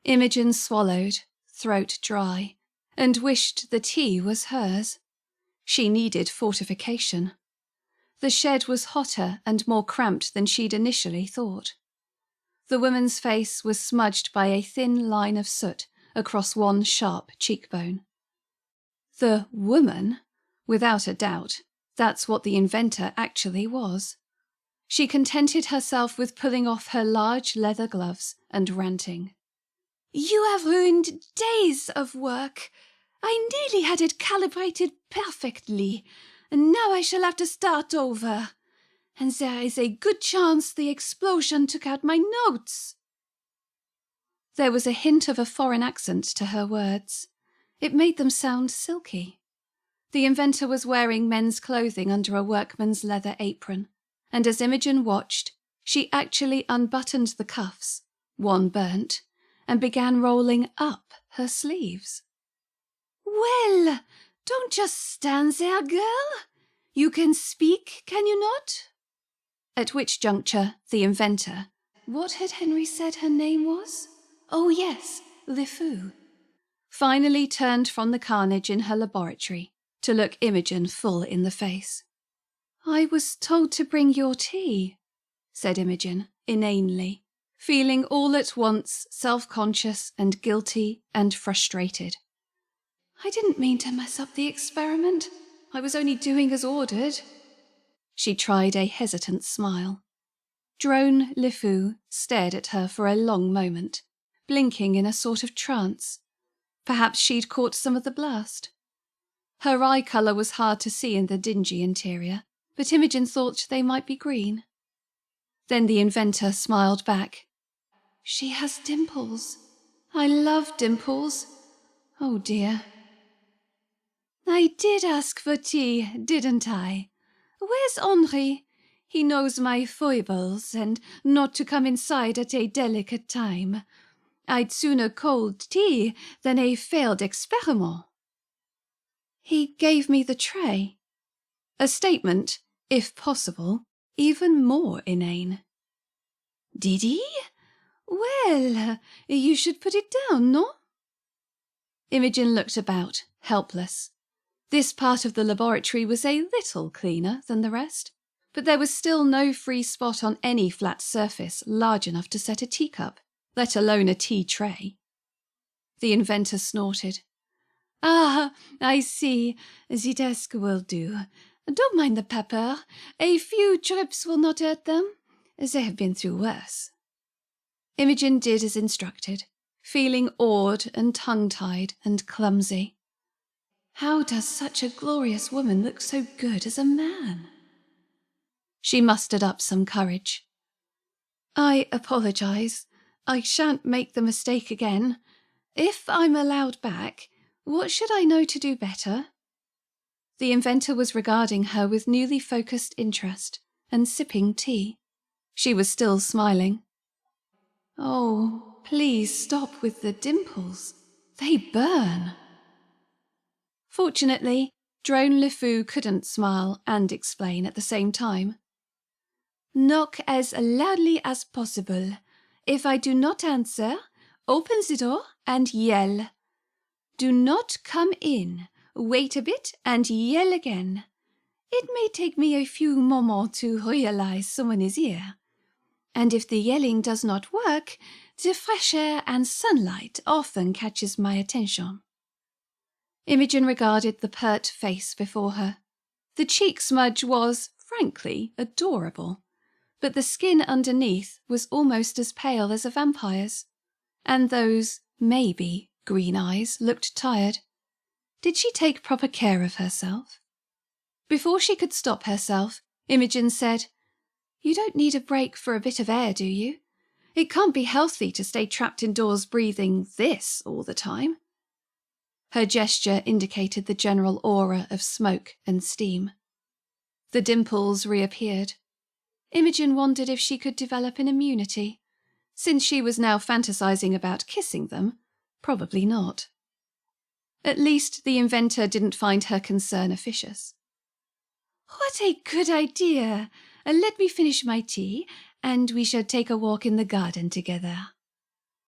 Imogene swallowed, throat dry, and wished the tea was hers. She needed fortification. The shed was hotter and more cramped than she'd initially thought. The woman's face was smudged by a thin line of soot across one sharp cheekbone. The woman? Without a doubt, that's what the inventor actually was. She contented herself with pulling off her large leather gloves and ranting. "You have ruined days of work. I nearly had it calibrated perfectly, and now I shall have to start over. And there is a good chance the explosion took out my notes." There was a hint of a foreign accent to her words. It made them sound silky. The inventor was wearing men's clothing under a workman's leather apron, and as Imogene watched, she actually unbuttoned the cuffs, one burnt, and began rolling up her sleeves. "Well, don't just stand there, girl. You can speak, can you not?" At which juncture, the inventor, what had Henry said her name was? Oh yes, Lefoux, finally turned from the carnage in her laboratory to look Imogene full in the face. "I was told to bring your tea," said Imogene, inanely, feeling all at once self-conscious and guilty and frustrated. "I didn't mean to mess up the experiment. I was only doing as ordered." She tried a hesitant smile. Drone Lefoux stared at her for a long moment, blinking in a sort of trance. Perhaps she'd caught some of the blast. Her eye colour was hard to see in the dingy interior, but Imogene thought they might be green. Then the inventor smiled back. "She has dimples. I love dimples. Oh dear." "I did ask for tea, didn't I? Where's Henri? He knows my foibles, and not to come inside at a delicate time. I'd sooner cold tea than a failed experiment." "He gave me the tray." A statement, if possible, even more inane. "Did he? Well, you should put it down, no?" Imogene looked about, helpless. This part of the laboratory was a little cleaner than the rest, but there was still no free spot on any flat surface large enough to set a teacup, let alone a tea tray. The inventor snorted. "Ah, I see. The desk will do. Don't mind the pepper. A few drips will not hurt them. They have been through worse." Imogene did as instructed, feeling awed and tongue-tied and clumsy. How does such a glorious woman look so good as a man? She mustered up some courage. "I apologise. I shan't make the mistake again. If I'm allowed back, what should I know to do better?" The inventor was regarding her with newly focused interest and sipping tea. She was still smiling. "Oh, please stop with the dimples. They burn." Fortunately, Drone Lefoux couldn't smile and explain at the same time. "Knock as loudly as possible. If I do not answer, open the door and yell. Do not come in. Wait a bit and yell again. It may take me a few moments to realize someone is here. And if the yelling does not work, the fresh air and sunlight often catches my attention." Imogene regarded the pert face before her. The cheek smudge was, frankly, adorable, but the skin underneath was almost as pale as a vampire's, and those, maybe, green eyes looked tired. Did she take proper care of herself? Before she could stop herself, Imogene said, "You don't need a break for a bit of air, do you? It can't be healthy to stay trapped indoors breathing this all the time." Her gesture indicated the general aura of smoke and steam. The dimples reappeared. Imogene wondered if she could develop an immunity. Since she was now fantasizing about kissing them, probably not. At least the inventor didn't find her concern officious. "What a good idea! Let me finish my tea, and we shall take a walk in the garden together."